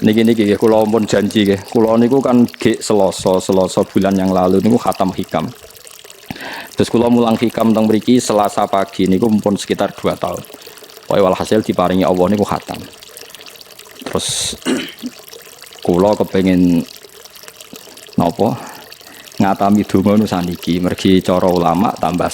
Niki kula pun janji nggih. Kula niku kan gek Selasa bulan yang lalu niku khatam hikam. Terus kula mulang hikam teng mriki Selasa pagi niku pun sekitar 2 tahun. Pokoke walhasil diparingi Allah niku khatam. Terus kula kepengin napa ngatami donga nu saniki mergi cara ulama tambah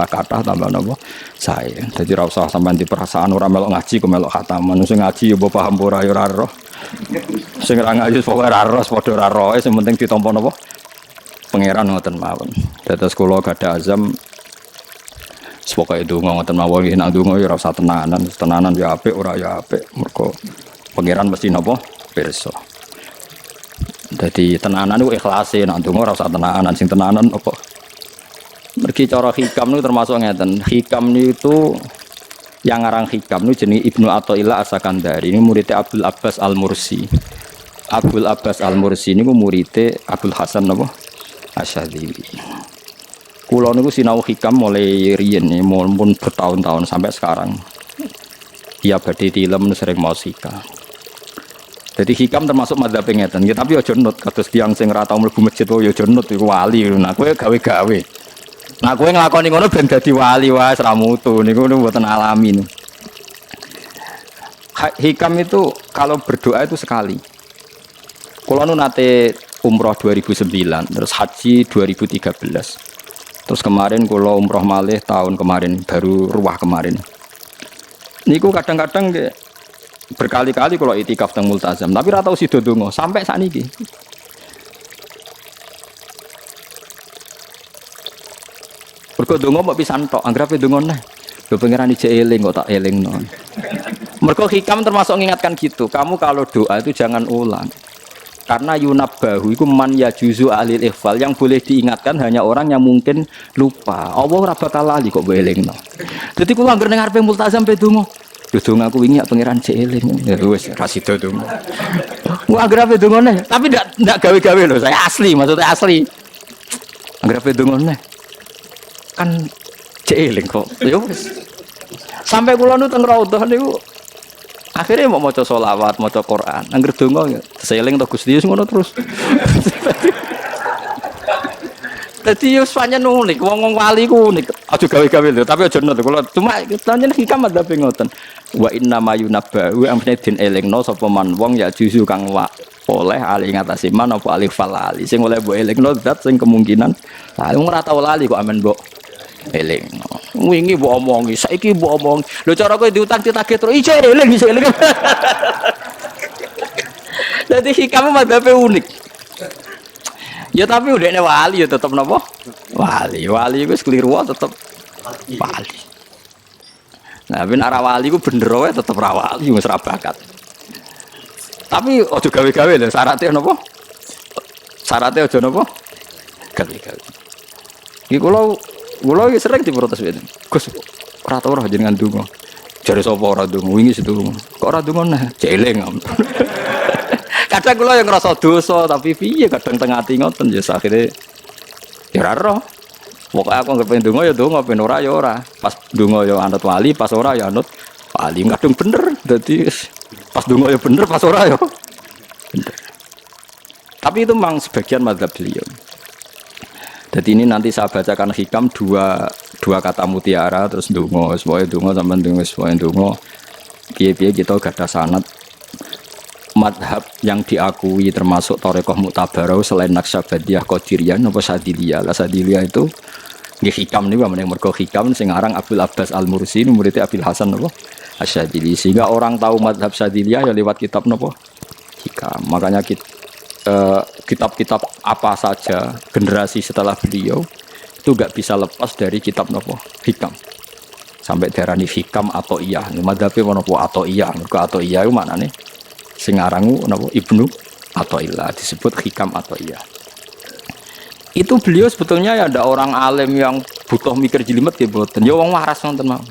kathah tambah napa sae. Dadi ora usah sampean diperasaan ora melok ngaji kok melok khataman. Sing ngaji yo paham ora yo ora roh. Sing ora ngaji pokoke ora roh padha ora roe sing penting ditampa napa pangeran ngoten mawon. Dados kula gadah azam pokoke donga ngoten mawon nek donga yo ora usah tenanan yo apik ora yo apik mergo pangeran mesti napa pirsa. Jadi tenanan itu ikhlase, nak donga ora usah tenanan, sing tenanan apa? Mergi cara hikam niku termasuk ngeten. Hikam niku yang ngarang hikam niku jenenge Ibnu Athaillah As-Sakandari. Ini muridnya Abdul Abbas Al-Mursi. Abdul Abbas Al-Mursi niku muridnya Abdul Hasan napa? Asyadzili. Kula niku sinau hikam mulai riyen pun bertahun-tahun sampai sekarang. Dia badhe tilem sering mausika. Jadi hikam termasuk madzhab ngeten. Ya, tapi aja nut kados tiyang sing ora tau mlebu masjid wae aja nut iku wali. Nah, kowe gawe-gawe. Nah, kowe nglakoni ngono ben dadi wali wae ora mutu niku mboten alami. Hikam itu kalau berdoa itu sekali. Kula nu nate umroh 2009, terus haji 2013. Terus kemarin kula umroh malih tahun kemarin, baru ruwah kemarin. Niku kadang-kadang berkali-kali kalau itikaf teng multazam, tapi ora tau sida donga sampai sakniki. Mergo donga mbok pisan tok, anggere donga neh. Lho pangeran ijek eling kok tak elingno. Mergo hikam termasuk mengingatkan gitu. Kamu kalau doa itu jangan ulang. Karena yunabbahu iku man yajuzu alil ikhfal, yang boleh diingatkan hanya orang yang mungkin lupa. Allah ora bakal lali kok mbok elingno. Dadi kula anggere ning ngarepe multazam pe donga. Dudung aku wingi ya pangeran celing. Ya wis ra sida donga. Wah anggere ape dongane, tapi ndak gawe-gawe lho, saya asli, maksudnya asli. Anggere ape dongane. Kan celing kok. Ya wis. Sampai kula nu teng raudhah niku akhirnya mau maca selawat, maca Quran. Anggere donga ya seling to Gusti ngono terus. Dadi yo pancen unik, wong wali ku unik. Aja gawe-gawe lho, tapi aja nut kula. Cuma pancen hikam ada ngoten. Wa inna mayunabba wa amne din elingno sapa man wong ya juzu kang wa oleh ali ngatasi man apa alif falali. Sing oleh mbok elingno zat sing kemungkinan wong ora tau lali kok amen mbok elingno. Wingi mbok omongi, saiki mbok omong. Lho cara kowe diutang ditagih terus iso eling iso eling. Dadi hikam madhabe unik. Ya tapi udahnya wali ya tetap napa? Wali itu keliru tetap wali. Nah, ben arah wali ku bener wae tetep ra wali wis ra bakat. Tapi aja gawe-gawe lho syaratnya napa? Syaratnya aja napa? Gawe-gawe. Iki kula iki sering diprotes weten. Gus ora tau ora jenengan donga. Jare sapa ora donga wingi sedonga. Kok ora donga nah jeling. Kadang kula yang ngerasa dosa tapi piye kadang tengah ati ngoten ya akhire ya ora roh. Pokoke aku anggere pengen donga ya donga, ben ora ya ora. Pas donga ya anut wali, pas ora ya anut wali. Kadang bener. Dadi pas donga ya bener, pas ora ya bener. Tapi itu memang sebagian mazhab beliau. Jadi ini nanti saya bacakan hikam dua kata mutiara terus donga, semuanya donga sampean donga, semuanya donga. Piye-piye kita gadah sanad madhab yang diakui termasuk Thariqah Mu'tabarah selain Naqsyabandiyah Qadiriyah napa Sadiliyah. Lah Sadiliyah itu nggih hikam niku meneng mergo hikam sing aran Abdul Abbas Al-Mursi murid Abil Hasan napa Asyadzili. Sehingga orang tahu madhab Sadiliyah ya lewat kitab napa hikam. Makanya kitab-kitab apa saja generasi setelah beliau itu enggak bisa lepas dari kitab napa hikam. Sampai darani hikam atau iya. Madhabe napa atau iya. Mergo atau iya iku maknane sing arangu napa Ibnu Athaillah disebut hikam atau iya. Itu beliau sebetulnya ya ada orang alim yang butuh mikir jelimet nggih mboten. Ya wong waras wonten mawon.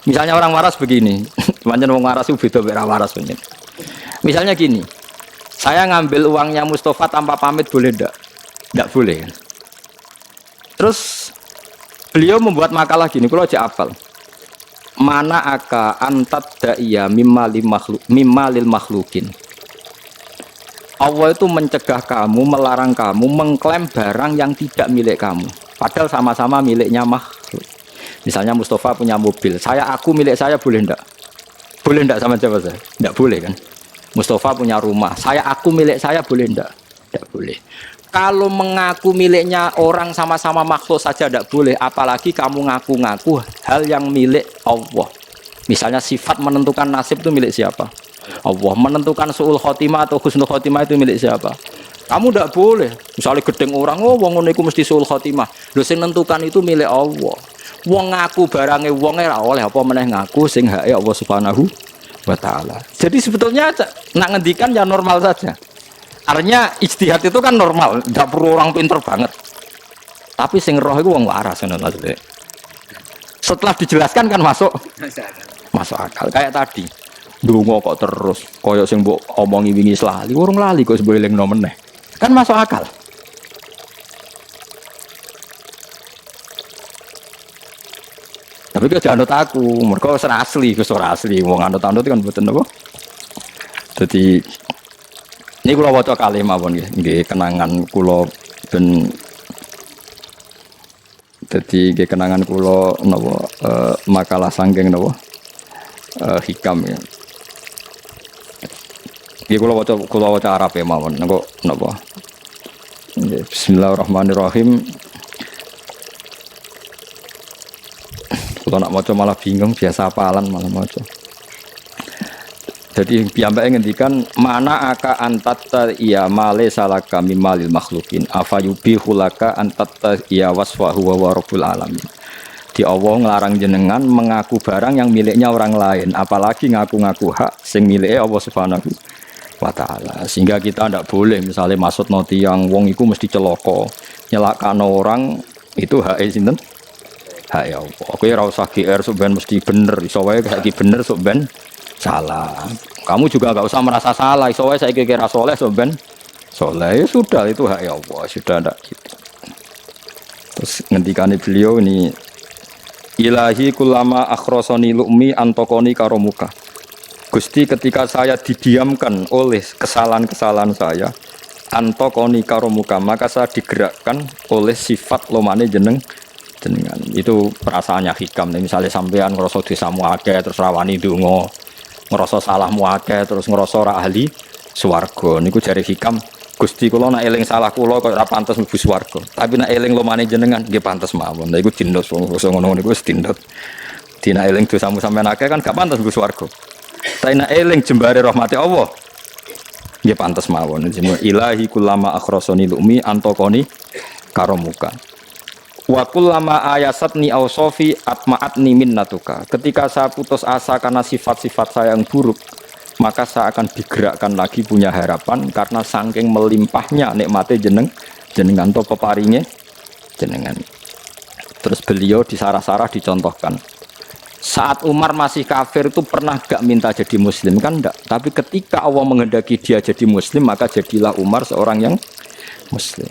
Misalnya orang waras begini, pancen wong waras itu beda mek waras pancen. Misalnya gini. Saya ngambil uangnya Mustafa tanpa pamit boleh ndak? Ndak boleh. Terus beliau membuat makalah gini, kalau aja hafal. Mana aka antat da'iya mimma lil makhlukin Allah itu mencegah kamu, melarang kamu mengklaim barang yang tidak milik kamu. Padahal sama-sama miliknya makhluk. Misalnya Mustafa punya mobil, aku milik saya boleh enggak? Boleh enggak sama siapa saya? Enggak boleh kan? Mustafa punya rumah, aku milik saya boleh enggak? Enggak boleh. Kalau mengaku miliknya orang sama-sama makhluk saja enggak boleh, apalagi kamu ngaku-ngaku hal yang milik Allah. Misalnya sifat menentukan nasib itu milik siapa? Allah. Menentukan su'ul khotimah atau husnul khotimah itu milik siapa? Kamu tidak boleh. Misalnya gedeng orang, wong ngono iku mesti su'ul khotimah. Lho sing nentukan itu milik Allah. Wong ngaku barange wong ora oleh apa meneh ngaku sing hake Allah Subhanahu wa taala. Jadi sebetulnya nak ngendikan ya normal saja. Artinya ijtihad itu kan normal, tidak perlu orang pinter banget. Tapi sing roh itu wong waras ngono maksudnya. Setelah dijelaskan kan masuk akal. Kayak tadi. Ndonga kok terus kaya sing mbok omongi wingi lali, urung lali kok sebule elingno meneh. Kan masuk akal. Tapi kok anut aku, mergo ora asli, ora asli. Wong anut-anut kan mboten apa. Dadi ini kula waca kalih mawon nggih, kenangan kula ben dadi nggih kenangan kula napa makalah sanggeng napa hikam ya. Iki kula waca Arab ya mawon engko napa. Bismillahirrahmanirrahim. Kula nak maca malah bingung, biasa hafalan malah maca. Jadi piyambake ngendikan mana aka antatta iya male salaka mimalil makhlukin afayubi hulaka antatta iya wasfahu wa rabbul alamin. Di Allah ngelarang jenengan mengaku barang yang miliknya orang lain, apalagi ngaku-ngaku hak sing miliknya Allah Subhanahu wa taala. Sehingga kita tidak boleh misalnya maksud noti yang wong iku mesti celoko, nyelakano orang itu hak sinten? Hak ya Allah. Kowe ora usah GR sok ben mesti bener, iso wae saiki bener sok ben salah. Kamu juga enggak usah merasa salah, iso wae saiki kira saleh sok ben saleh. Ya sudah itu hak ya Allah, sudah ndak gitu. Terus ngendikane beliau ini Ilahi kulama akhrosoni lu'mi antokoni karomuka. Gusti ketika saya didiamkan oleh kesalahan-kesalahan saya, antokoni karomuka, maka saya digerakkan oleh sifat lomane jenengan. Itu perasaannya hikam. Misalnya sampean ngerasa dosamu akeh terus rawani donga, ngerasa salahmu akeh terus ngerasa ora ahli swarga. Niku jare hikam. Gusti kula nak eling salah kula kok ora pantes mlebu swarga. Tapi nak eling lumane jenengan nggih pantes mawon. Lha iku dindos wong ngono niku wis dindos. Dina eling dosamu sampean akeh kan gak pantes mlebu swarga. Tapi nak eling jembare rahmati Allah nggih pantes mawon. Ilahi kullama akhrasani lumi antokoni karomuka. Wa kullama ayasatni ausofi atma'atni minnatuka. Ketika saya putus asa karena sifat-sifat saya yang buruk, maka saya akan digerakkan lagi punya harapan karena saking melimpahnya nikmatnya jenengan to peparinge jenengan. Terus beliau disarah-sarah dicontohkan. Saat Umar masih kafir itu pernah gak minta jadi muslim kan enggak, tapi ketika Allah menghendaki dia jadi muslim maka jadilah Umar seorang yang muslim.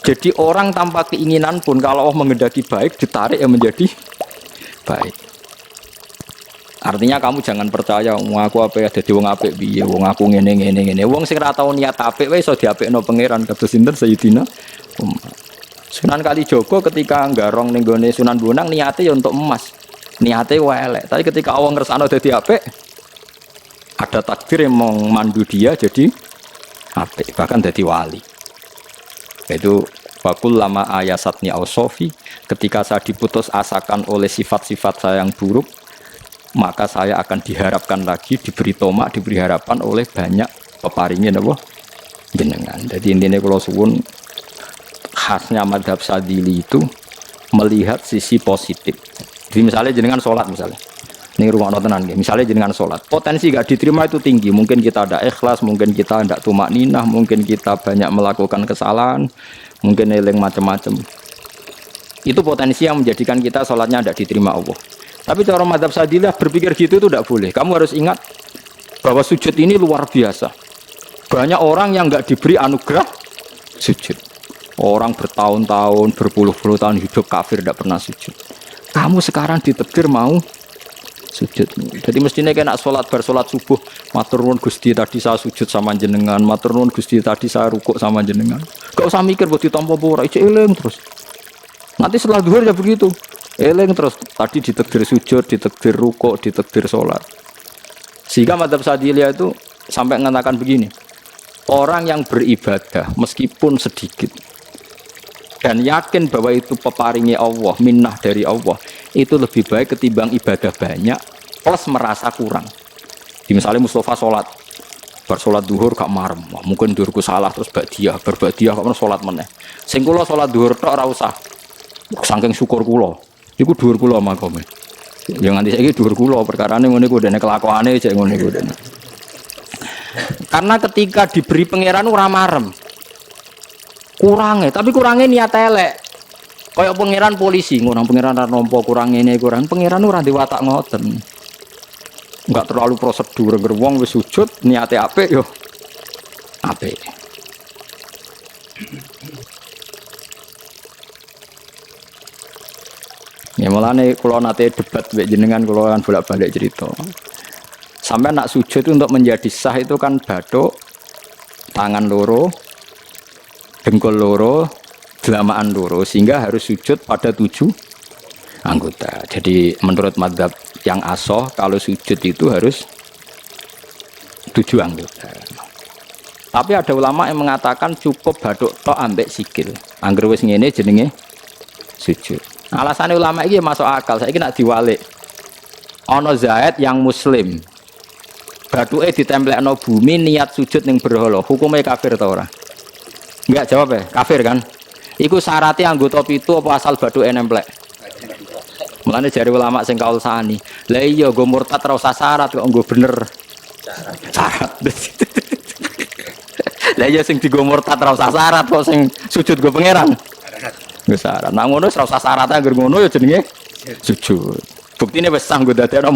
Jadi orang tanpa keinginan pun kalau Allah menghendaki baik ditarik yang menjadi baik. Artinya kamu jangan percaya wong aku apik dadi wong apik piye, wong aku ngene. Wong sing ora tau niat apik wae iso diapikno pangeran kados sinten Sayyidina Umar. Sunan Kalijaga ketika nggarong ning gone Sunan Bonang niate ya untuk emas. Niate wae elek, tapi ketika Allah ngersakno dadi apik ada takdir yang memandu dia jadi apik, bahkan dadi wali. Itu bakul lama ayasatni ausofi, ketika saya diputus asakan oleh sifat-sifat saya yang buruk, maka saya akan diharapkan lagi, diberi tomak, diberi harapan oleh banyak peparingin apa jenengan. Jadi intinya kalau suwun khasnya madhab Sadili itu melihat sisi positif. Jadi misalnya jenengan sholat misalnya, ini rumah tenan, misalnya jenengan sholat, potensi gak diterima itu tinggi. Mungkin kita ada ikhlas, mungkin kita tidak tumak ninah, mungkin kita banyak melakukan kesalahan, mungkin eling macam-macam. Itu potensi yang menjadikan kita sholatnya tidak diterima Allah. Tapi cara madhab Sadilah berpikir gitu itu tidak boleh. Kamu harus ingat bahwa sujud ini luar biasa. Banyak orang yang nggak diberi anugerah sujud. Orang bertahun-tahun, berpuluh-puluh tahun hidup kafir tidak pernah sujud. Kamu sekarang ditakdir mau Sujud. Jadi mestinya kena sholat bersolat subuh, matur nuwun Gusti tadi saya sujud sama jenengan, matur nuwun Gusti tadi saya rukuk sama jenengan. Gak usah mikir buat ditampa apa ora, eling terus. Nanti setelah zuhur ya begitu. Eling terus, tadi ditakdir sujud, ditakdir rukuk, ditakdir sholat. Sehingga madzhab Syadziliyah itu sampai mengatakan begini. Orang yang beribadah meskipun sedikit dan yakin bahwa itu peparingnya Allah, minnah dari Allah, itu lebih baik ketimbang ibadah banyak plus merasa kurang. Di misalnya Mustafa sholat, bersolat duhur gak marem, mungkin duhurku salah terus badiah, berbadiah kok sholat meneh. Sing kula sholat duhur tok ora usah. Saking syukur kula, iku duhur kula makome. Ya nganti saiki duhur kula perkarane ngene iku dene kelakuane cek ngene iku dene. Karena ketika diberi pangeran ora marem. Kurangnya, tapi kurangnya niat elek. Kayak pangeran polisi, ngurang pangeran ra nampa kurang ngene kurang. Pangeran ora diwatak ngoten. Enggak terlalu prosedur gerwong wis sujud niate apik yo. Apik. Ya mulane kula nate debat mbek jenengan kula kan bolak-balik cerita. Sampai nak sujud untuk menjadi sah itu kan bathuk, tangan loro, dengkul loro, delamaan loro, sehingga harus sujud pada 7 anggota. Jadi menurut madzhab yang asoh kalau sujud itu harus 7 anggota. Tapi ada ulama yang mengatakan cukup bathuk tok ambek sikil. Angger wis ngene jenenge sujud. Alasannya ulama iki masuk akal. Saiki nak diwalik. Ana Zaid yang muslim. Bathuke ditemplekno bumi niat sujud ning berhala, hukume kafir ta ora? Enggak jawab ya, kafir kan? Iku syaratnya anggota 7 apa asal bathuke nemplek? Mulane jare ulama sing kaul sani. Lah iya nggo murtad ora usah syarat kok nggo bener. Syarat. Lah iya sing digo murtad ora usah syarat kok sing sujud go pangeran. Wis syarat. Nah ngono ora usah syarat anggere ngono ya jenenge sujud. Buktine wis sah nggo dadekno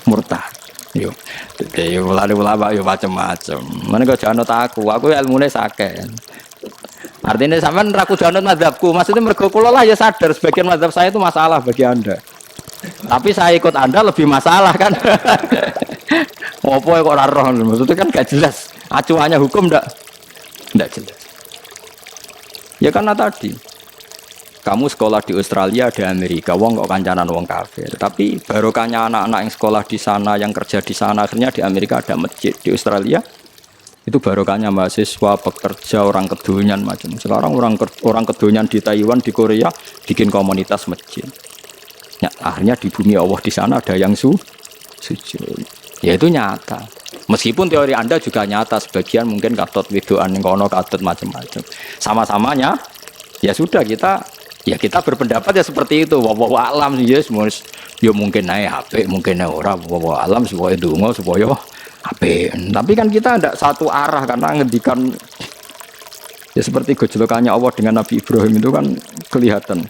murtad. Yo, jadi ulama yo macam-macam. Mana kau jangan aku ilmunya sakit. Artinya sampean raku jangan madzhabku. Maksudnya mergo kula lah ya sadar sebagian madzhab saya itu masalah bagi anda. Tapi saya ikut anda lebih masalah kan. Apa kok ora roh? Maksudnya kan gak jelas. Acuannya hukum ndak jelas. Ya karena tadi. Kamu sekolah di Australia, di Amerika, wong kok kancanan wong kafir. Tapi barokahnya anak-anak yang sekolah di sana, yang kerja di sana, akhirnya di Amerika ada masjid. Di Australia itu barokahnya mahasiswa, pekerja, orang kedonyan macam. Sekarang orang kedonyan di Taiwan, di Korea bikin komunitas masjid. Ya, akhirnya di bumi Allah di sana ada yang sujud. Ya itu nyata. Meskipun teori Anda juga nyata, sebagian mungkin katut widoan kono katut macam-macam. Sama-samanya ya sudah kita berpendapat ya seperti itu. Wallahu alam sih ya mungkin naik HP, mungkin naik ora. Wallahu alam supaya donga supaya HP. Tapi kan kita tidak satu arah karena ngendikan ya seperti gejolokannya Allah dengan Nabi Ibrahim itu kan kelihatan.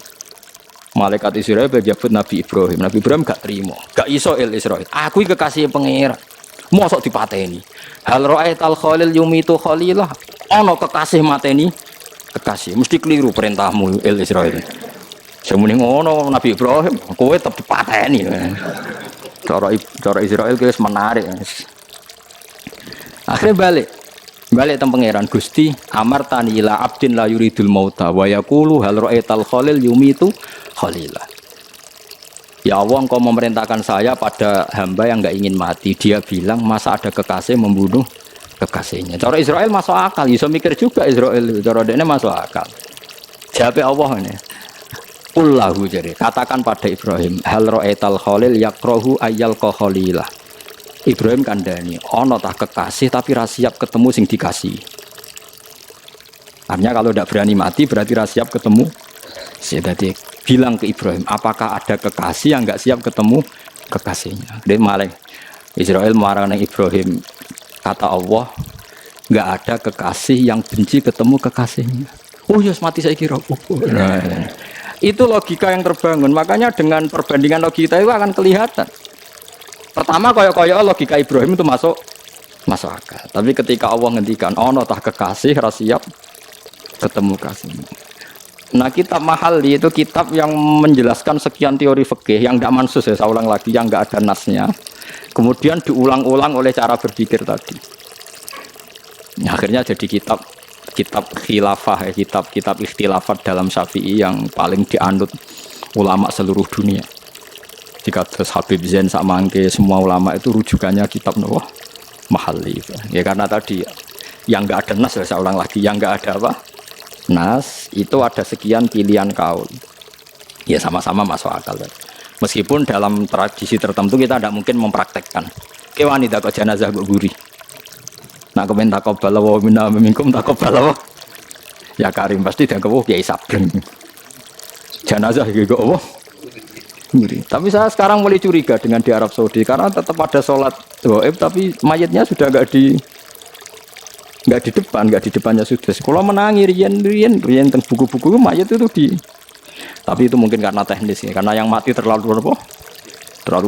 Malaikat Israel berjabut Nabi Ibrahim. Nabi Ibrahim gak terima, gak iso Israel. Aku kekasih pengira. Mosok dipateni. Hal ra'aital khalil yumitu khalilah. Ono kekasih mateni kekasih, mesti keliru perintahmu Israel. Semune ngono Nabi Ibrahim, kowe tetep dipateni. Cara Israel wis menarik. Akhirnya balik teng pangeran Gusti, amartani ila abdin la yuridul mauta wa yaqulu hal ra'aital khalil yumitu khalilah. Ya Allah, engkau memerintahkan saya pada hamba yang enggak ingin mati. Dia bilang, masa ada kekasih membunuh kekasihnya. Cara Israel masuk akal, bisa mikir juga Israel. Cara dia masuk akal. Jawab Allah ini. Qullahu jadi katakan pada Ibrahim, hal ra'aital khalil yakrahu ayyal khalilah. Ibrahim kandhani, ana tah kekasih tapi ra siap ketemu sing dikasih. Artinya kalau tidak berani mati berarti ra siap ketemu. Jadi bilang ke Ibrahim, apakah ada kekasih yang enggak siap ketemu kekasihnya? Dia malah Israel marah Ibrahim. Kata Allah, nggak ada kekasih yang benci ketemu kekasihnya. Oh ya, mati saya kira. Nah, itu logika yang terbangun. Makanya dengan perbandingan logika itu akan kelihatan. Pertama, koyok-koyok logika Ibrahim itu masuk akal. Tapi ketika Allah ngendikan, oh no tah kekasih rasiap ketemu kasihnya. Nah, kitab Mahalli itu kitab yang menjelaskan sekian teori fikih yang tidak mansus ya, saya ulang lagi, yang nggak ada nasnya. Kemudian diulang-ulang oleh cara berpikir tadi. Nah, akhirnya jadi kitab khilafah ya, kitab ikhtilafat dalam Syafi'i yang paling dianut ulama seluruh dunia. Jika terus Habib Zain Samangke semua ulama itu rujukannya kitab Nawah Mahalli. Ya karena tadi yang nggak ada nas ya, saya ulang lagi, yang nggak ada apa? Nas itu ada sekian pilihan kaul. Ya sama-sama masuk akal. Meskipun dalam tradisi tertentu kita tidak mungkin mempraktekkan. Ke wanita kok jenazah kok gurih. Nak komen takobal wa minna minkum takobal. Ya Karim pasti dia kok Kiai Sabreng. Jenazah gitu kok apa? Gurih. Tapi saya sekarang mulai curiga dengan di Arab Saudi karena tetap ada sholat gaib tapi mayatnya sudah nggak di depannya sudah. Kalau menangi rian tentang buku-buku mayat itu tapi itu mungkin karena teknis ya, karena yang mati terlalu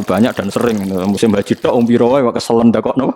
banyak dan sering. Musim haji tok umbiro wae keselen dak kok no.